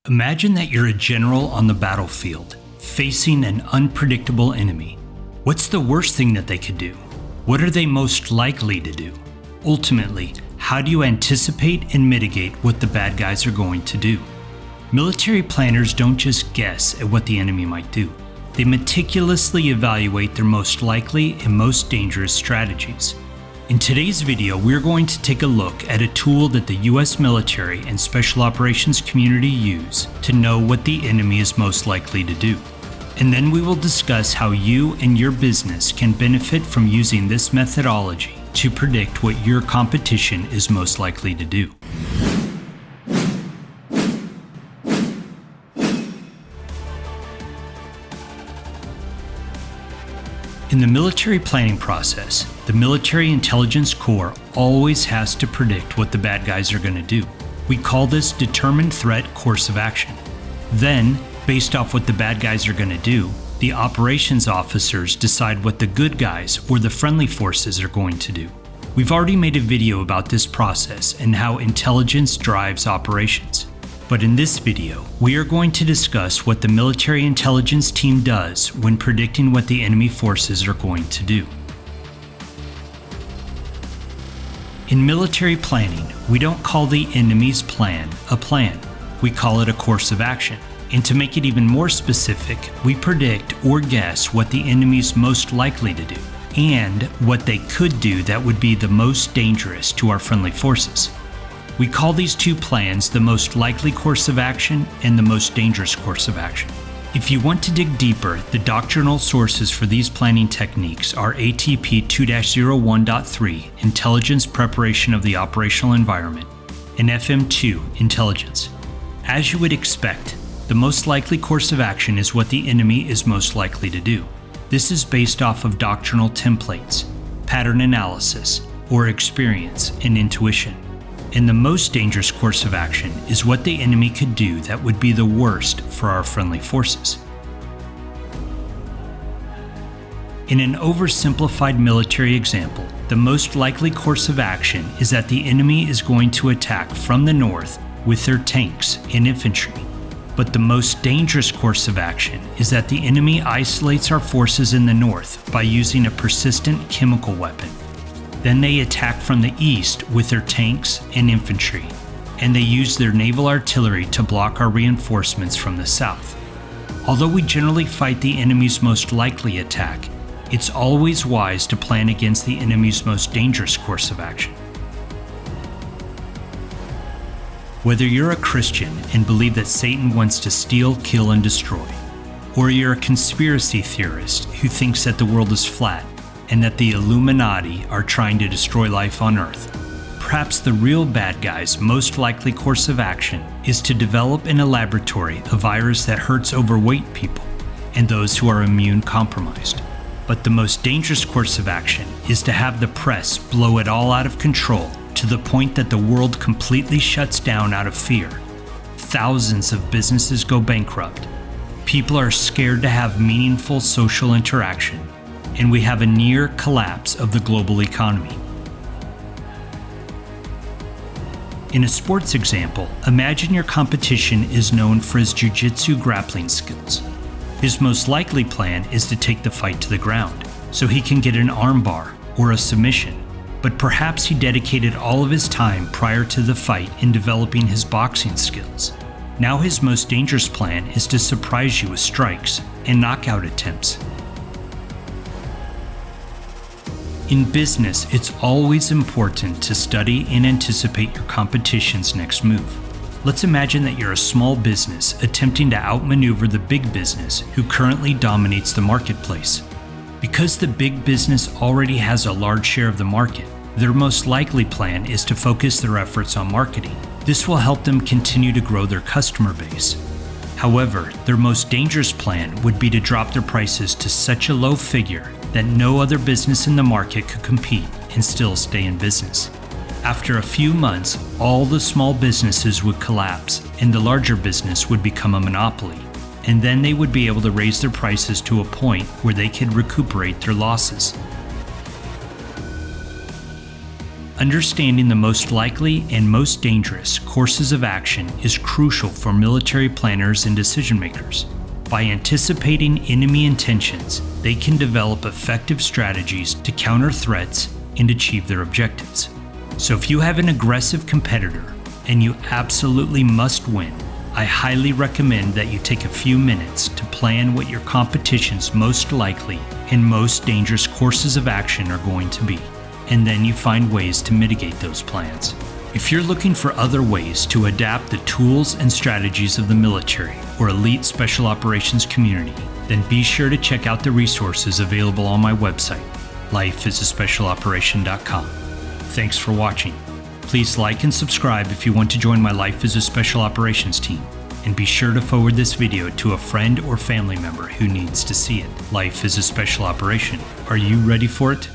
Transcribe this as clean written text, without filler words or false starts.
Imagine that you're a general on the battlefield, facing an unpredictable enemy. What's the worst thing that they could do? What are they most likely to do? Ultimately, how do you anticipate and mitigate what the bad guys are going to do? Military planners don't just guess at what the enemy might do. They meticulously evaluate their most likely and most dangerous strategies. In today's video, we're going to take a look at a tool that the US military and special operations community use to know what the enemy is most likely to do. And then we will discuss how you and your business can benefit from using this methodology to predict what your competition is most likely to do. In the military planning process, the Military Intelligence Corps always has to predict what the bad guys are going to do. We call this determined threat course of action. Then, based off what the bad guys are going to do, the operations officers decide what the good guys or the friendly forces are going to do. We've already made a video about this process and how intelligence drives operations. But in this video, we are going to discuss what the military intelligence team does when predicting what the enemy forces are going to do. In military planning, we don't call the enemy's plan a plan. We call it a course of action. And to make it even more specific, we predict or guess what the enemy's most likely to do, and what they could do that would be the most dangerous to our friendly forces. We call these two plans the most likely course of action and the most dangerous course of action. If you want to dig deeper, the doctrinal sources for these planning techniques are ATP 2-01.3, Intelligence Preparation of the Operational Environment, and FM2, Intelligence. As you would expect, the most likely course of action is what the enemy is most likely to do. This is based off of doctrinal templates, pattern analysis, or experience and intuition. And the most dangerous course of action is what the enemy could do that would be the worst for our friendly forces. In an oversimplified military example, the most likely course of action is that the enemy is going to attack from the north with their tanks and infantry. But the most dangerous course of action is that the enemy isolates our forces in the north by using a persistent chemical weapon. Then they attack from the east with their tanks and infantry, and they use their naval artillery to block our reinforcements from the south. Although we generally fight the enemy's most likely attack, it's always wise to plan against the enemy's most dangerous course of action. Whether you're a Christian and believe that Satan wants to steal, kill, and destroy, or you're a conspiracy theorist who thinks that the world is flat, and that the Illuminati are trying to destroy life on Earth, perhaps the real bad guy's most likely course of action is to develop in a laboratory a virus that hurts overweight people and those who are immune compromised. But the most dangerous course of action is to have the press blow it all out of control to the point that the world completely shuts down out of fear. Thousands of businesses go bankrupt. People are scared to have meaningful social interaction, and we have a near collapse of the global economy. In a sports example, imagine your competition is known for his jiu-jitsu grappling skills. His most likely plan is to take the fight to the ground, so he can get an armbar or a submission, but perhaps he dedicated all of his time prior to the fight in developing his boxing skills. Now his most dangerous plan is to surprise you with strikes and knockout attempts. In business, it's always important to study and anticipate your competition's next move. Let's imagine that you're a small business attempting to outmaneuver the big business who currently dominates the marketplace. Because the big business already has a large share of the market, their most likely plan is to focus their efforts on marketing. This will help them continue to grow their customer base. However, their most dangerous plan would be to drop their prices to such a low figure that no other business in the market could compete and still stay in business. After a few months, all the small businesses would collapse and the larger business would become a monopoly, and then they would be able to raise their prices to a point where they could recuperate their losses. Understanding the most likely and most dangerous courses of action is crucial for military planners and decision makers. By anticipating enemy intentions, they can develop effective strategies to counter threats and achieve their objectives. So if you have an aggressive competitor and you absolutely must win, I highly recommend that you take a few minutes to plan what your competition's most likely and most dangerous courses of action are going to be, and then you find ways to mitigate those plans. If you're looking for other ways to adapt the tools and strategies of the military or elite special operations community, then be sure to check out the resources available on my website, lifeisaspecialoperation.com. Thanks for watching. Please like and subscribe if you want to join my Life as a Special Operations team, and be sure to forward this video to a friend or family member who needs to see it. Life is a special operation. Are you ready for it?